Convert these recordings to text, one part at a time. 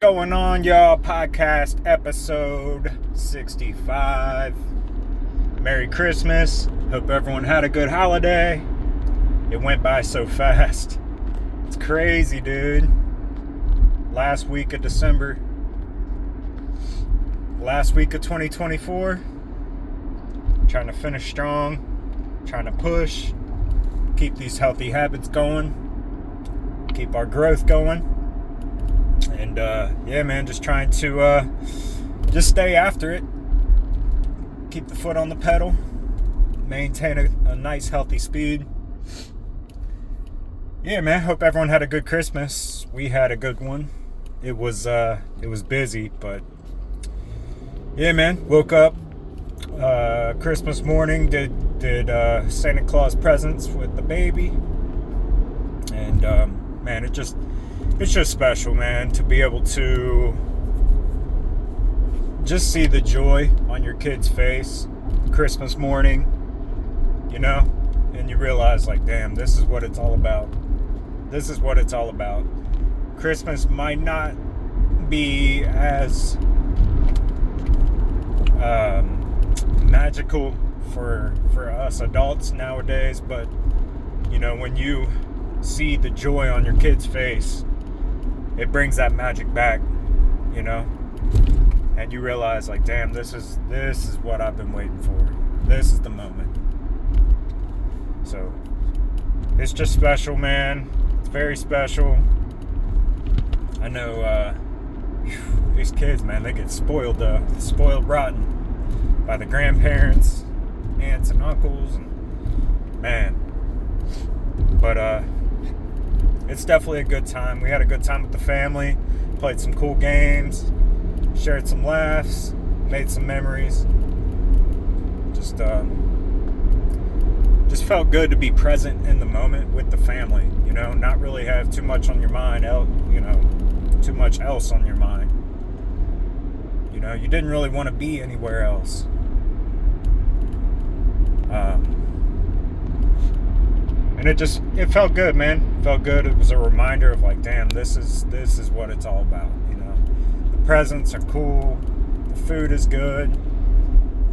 Going on, y'all? Podcast episode 65. Merry Christmas. Hope everyone had a good holiday. It went by so fast. It's crazy, dude. Last week of December. Last week of 2024. Trying to finish strong. Trying to push. Keep these healthy habits going. Keep our growth going. And yeah, man, just trying to just stay after it. Keep the foot on the pedal. Maintain a nice healthy speed. Yeah, man, hope everyone had a good Christmas. We had a good one. It was busy, but yeah, man, woke up Christmas morning, did Santa Claus presents with the baby. And man, it's just special, man, to be able to just see the joy on your kid's face Christmas morning, you know, and you realize, like, damn, this is what it's all about. This is what it's all about. Christmas might not be as magical for us adults nowadays, but, you know, when you see the joy on your kid's face, it brings that magic back, you know, and you realize, like, damn, this is what I've been waiting for. This is the moment. So it's just special, man. It's very special. I know these kids, man, they get spoiled rotten by the grandparents, aunts and uncles, and man, but it's definitely a good time. We had a good time with the family, played some cool games, shared some laughs, made some memories. Just felt good to be present in the moment with the family, you know, not really have too much on your mind, you know, too much else on your mind. You know, you didn't really want to be anywhere else. And it felt good, man. It felt good. It was a reminder of, like, damn, this is what it's all about, you know. The presents are cool. The food is good.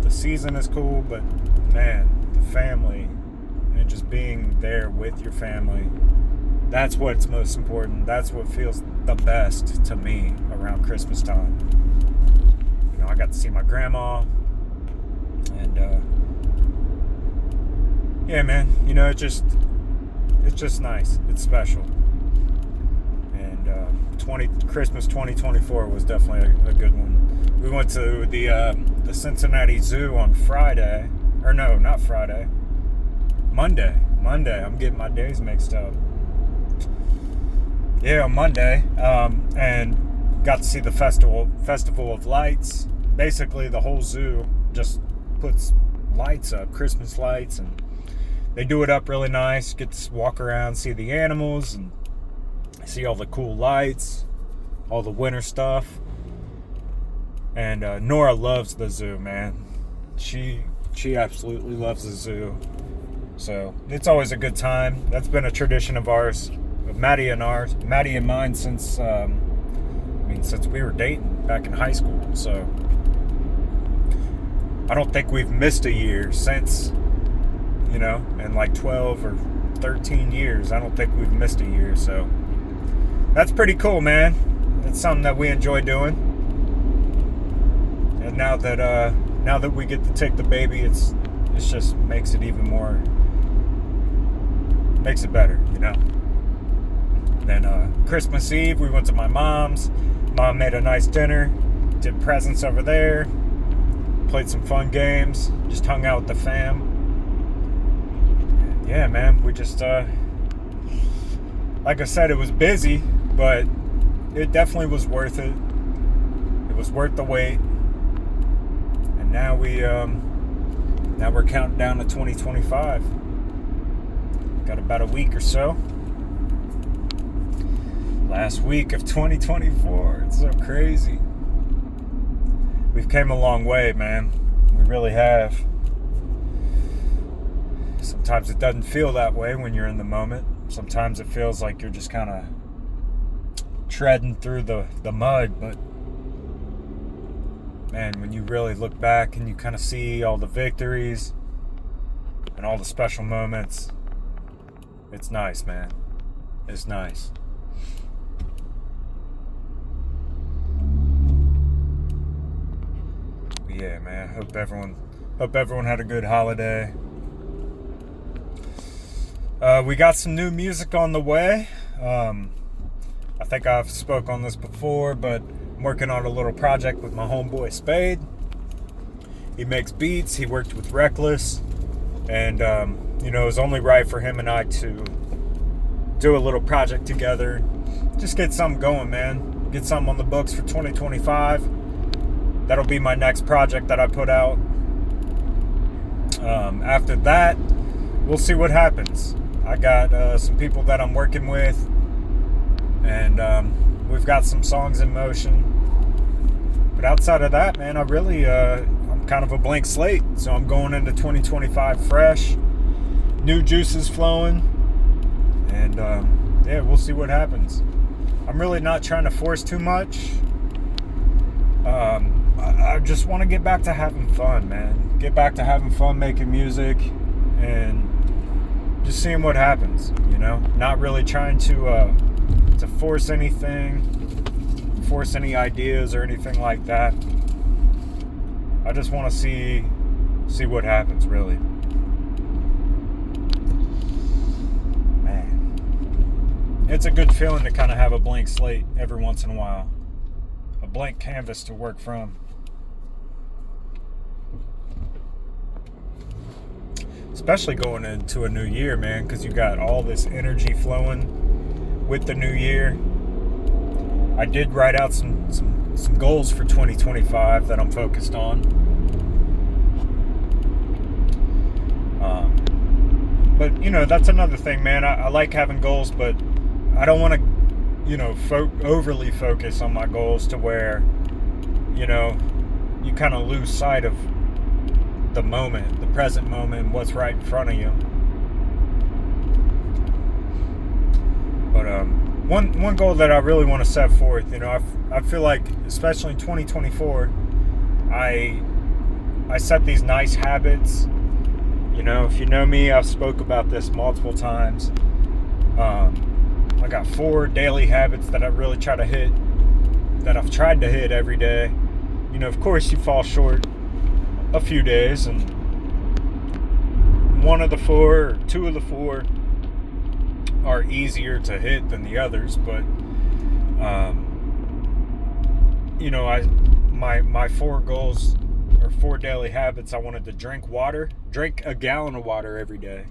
The season is cool, but man, the family and just being there with your family, that's what's most important. That's what feels the best to me around Christmas time. You know, I got to see my grandma, and yeah, man, you know, it's just nice. It's special. And Christmas 2024 was definitely a good one. We went to the Cincinnati Zoo on Friday. Or no, not Friday. Monday. I'm getting my days mixed up. Yeah, on Monday. And got to see the Festival of Lights. Basically, the whole zoo just puts lights up, Christmas lights, and they do it up really nice. Get to walk around, see the animals, and see all the cool lights, all the winter stuff. And Nora loves the zoo, man. She absolutely loves the zoo. So it's always a good time. That's been a tradition of ours, of Maddie and mine, since since we were dating back in high school. So I don't think we've missed a year since. You know, in like 12 or 13 years, I don't think we've missed a year. So that's pretty cool, man. It's something that we enjoy doing. And now that we get to take the baby, it's just makes it even more, makes it better, you know. Then Christmas Eve, we went to my mom's. Mom made a nice dinner, did presents over there, played some fun games, just hung out with the fam. Yeah, man, we just, like I said, it was busy, but it definitely was worth it. It was worth the wait. And now we're counting down to 2025. Got about a week or so. Last week of 2024. It's so crazy. We've came a long way, man. We really have. Sometimes it doesn't feel that way when you're in the moment. Sometimes it feels like you're just kind of treading through the mud. But man, when you really look back and you kind of see all the victories and all the special moments, it's nice, man. It's nice. But yeah, man. Hope everyone had a good holiday. We got some new music on the way. I think I've spoke on this before, but I'm working on a little project with my homeboy Spade. He makes beats. He worked with Reckless, and it was only right for him and I to do a little project together. Just get something going, man. Get something on the books for 2025. That'll be my next project that I put out. After that, we'll see what happens. I got some people that I'm working with, and we've got some songs in motion. But outside of that, man, I'm kind of a blank slate. So I'm going into 2025 fresh, new juices flowing, and we'll see what happens. I'm really not trying to force too much. I just want to get back to having fun, man. Get back to having fun making music and just seeing what happens, Not really trying to force anything, force any ideas or anything like that. I just want to see what happens, really. Man, it's a good feeling to kind of have a blank slate every once in a while. A blank canvas to work from. Especially going into a new year, man, because you got all this energy flowing with the new year. I did write out some goals for 2025 that I'm focused on. But that's another thing, man. I like having goals, but I don't want to overly focus on my goals to where you kind of lose sight of the moment, the present moment, what's right in front of you. But one goal that I really want to set forth, I feel like, especially in 2024, I set these nice habits. If you know me, I've spoke about this multiple times. I got 4 daily habits that I really try to hit, that I've tried to hit every day. Of course you fall short a few days, and 1 of the 4 or 2 of the 4 are easier to hit than the others. But my 4 goals or 4 daily habits, I wanted to drink a gallon of water every day,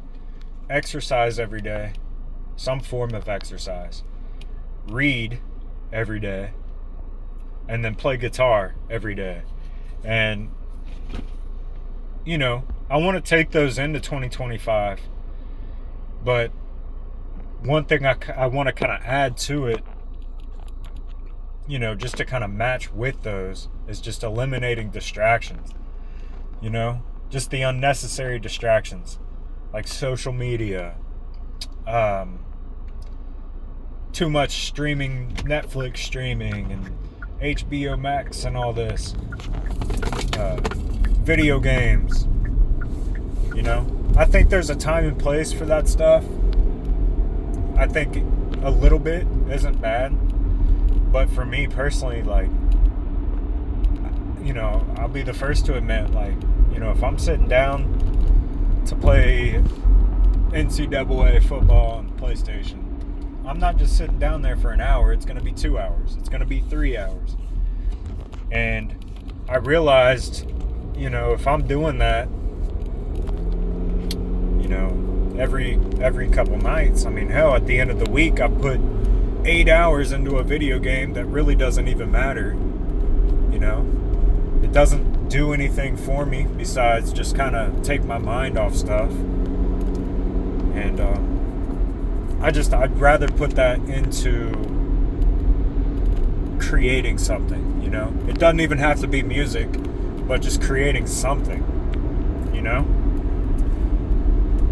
exercise every day, some form of exercise, read every day, and then play guitar every day. And I want to take those into 2025, but one thing I want to kind of add to it, just to kind of match with those, is just eliminating distractions, just the unnecessary distractions, like social media, too much streaming, Netflix streaming and HBO Max and all this, video games. I think there's a time and place for that stuff. I think a little bit isn't bad, but for me personally, I'll be the first to admit, if I'm sitting down to play NCAA football on PlayStation, I'm not just sitting down there for an hour. It's going to be 2 hours. It's going to be 3 hours. And I realized, if I'm doing that, every couple nights, hell, at the end of the week, I put 8 hours into a video game that really doesn't even matter. It doesn't do anything for me besides just kind of take my mind off stuff. And I'd rather put that into creating something. It doesn't even have to be music, but just creating something.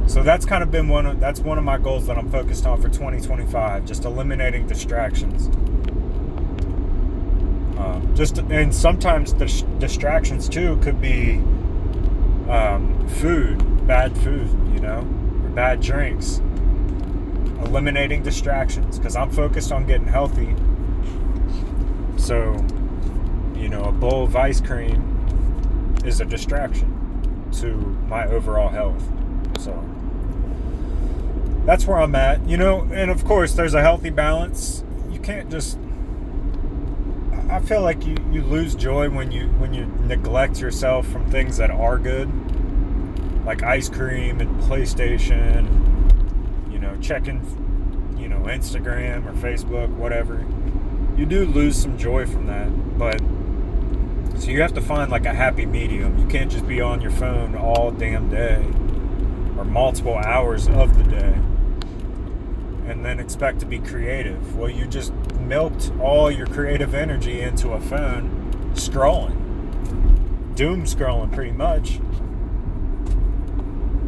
So that's kind of been one of my goals that I'm focused on for 2025, just eliminating distractions. And sometimes the distractions too could be bad food, or bad drinks. Eliminating distractions, because I'm focused on getting healthy. So, a bowl of ice cream is a distraction to my overall health. So that's where I'm at, and of course there's a healthy balance. You can't just, I feel like you lose joy when you neglect yourself from things that are good, like ice cream and PlayStation, checking, Instagram or Facebook, whatever. You do lose some joy from that, but so you have to find like a happy medium. You can't just be on your phone all damn day or multiple hours of the day and then expect to be creative. Well, you just milked all your creative energy into a phone scrolling, doom scrolling pretty much.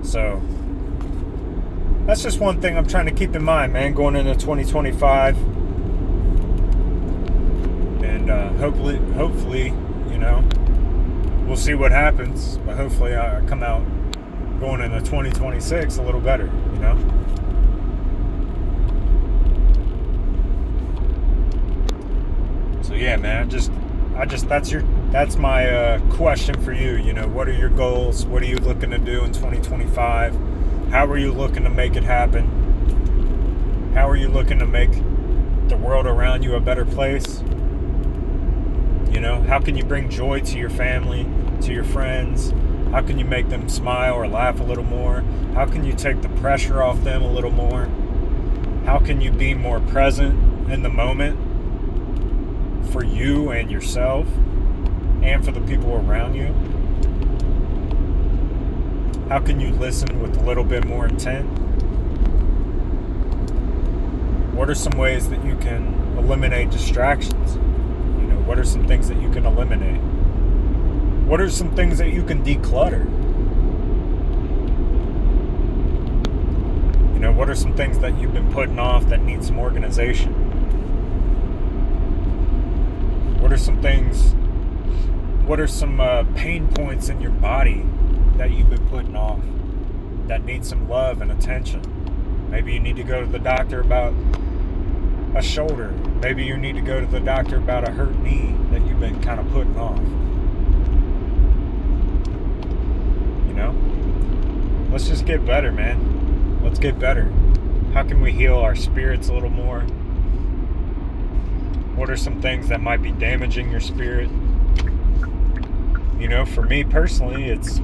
So that's just one thing I'm trying to keep in mind, man, going into 2025. And hopefully, we'll see what happens. But hopefully I come out going into 2026 a little better, So yeah, man, that's my question for you. What are your goals? What are you looking to do in 2025? How are you looking to make it happen? How are you looking to make the world around you a better place? How can you bring joy to your family, to your friends? How can you make them smile or laugh a little more? How can you take the pressure off them a little more? How can you be more present in the moment for you and yourself and for the people around you? How can you listen with a little bit more intent? What are some ways that you can eliminate distractions? What are some things that you can eliminate? What are some things that you can declutter? What are some things that you've been putting off that need some organization? What are some pain points in your body that you've been putting off that need some love and attention? Maybe you need to go to the doctor about a shoulder. Maybe you need to go to the doctor about a hurt knee that you've been kind of putting off. Let's just get better, man. Let's get better. How can we heal our spirits a little more? What are some things that might be damaging your spirit? For me personally, it's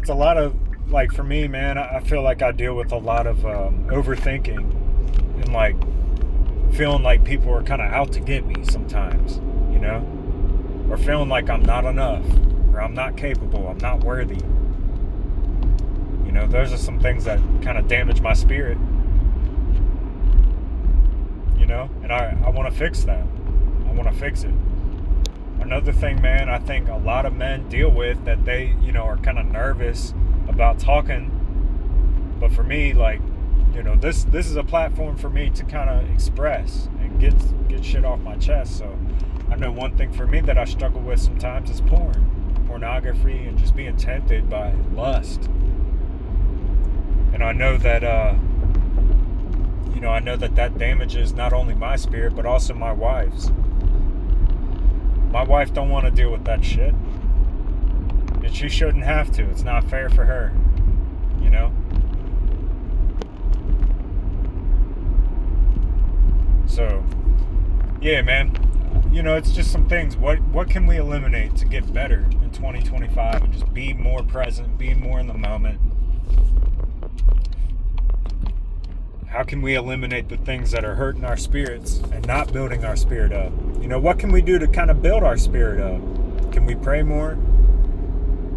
a lot of, like, for me, man, I feel like I deal with a lot of overthinking and like feeling like people are kind of out to get me sometimes, or feeling like I'm not enough, or I'm not capable, I'm not worthy. Those are some things that kind of damage my spirit, and I want to fix that. I want to fix it. Another thing, man, I think a lot of men deal with that they, are kind of nervous about talking. But for me, like, this is a platform for me to kind of express and get shit off my chest. So I know one thing for me that I struggle with sometimes is pornography, and just being tempted by lust. And I know that that damages not only my spirit but also my wife's. My wife don't want to deal with that shit, and she shouldn't have to. It's not fair for her, So, yeah, man. It's just some things. What can we eliminate to get better in 2025 and just be more present, be more in the moment? How can we eliminate the things that are hurting our spirits and not building our spirit up? What can we do to kind of build our spirit up? Can we pray more?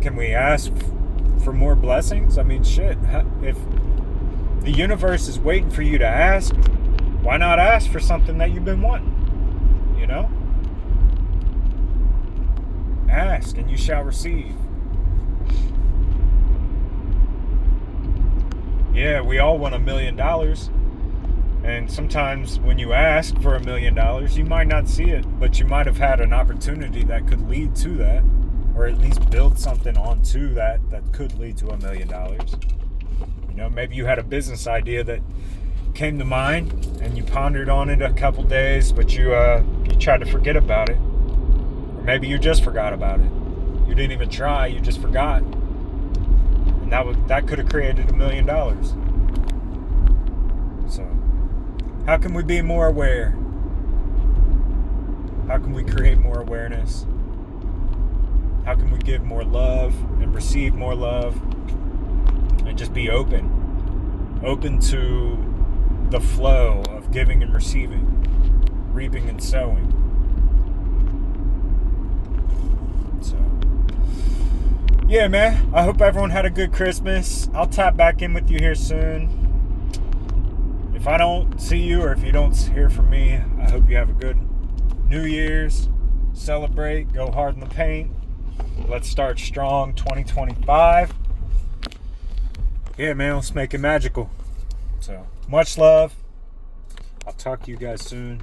Can we ask for more blessings? I mean, shit. If the universe is waiting for you to ask, why not ask for something that you've been wanting? Ask and you shall receive. Yeah, we all want $1 million. And sometimes when you ask for $1 million, you might not see it, but you might have had an opportunity that could lead to that, or at least build something onto that could lead to $1 million. You know, maybe you had a business idea that came to mind and you pondered on it a couple days, but you tried to forget about it. Or maybe you just forgot about it. You didn't even try, you just forgot. And that could have created $1 million. So, how can we be more aware? How can we create more awareness? How can we give more love and receive more love? And just be open. Open to the flow of giving and receiving, reaping and sowing. So, yeah, man, I hope everyone had a good Christmas. I'll tap back in with you here soon. If I don't see you, or if you don't hear from me, I hope you have a good New Year's. Celebrate, go hard in the paint. Let's start strong 2025. Yeah, man, let's make it magical. So, much love. I'll talk to you guys soon.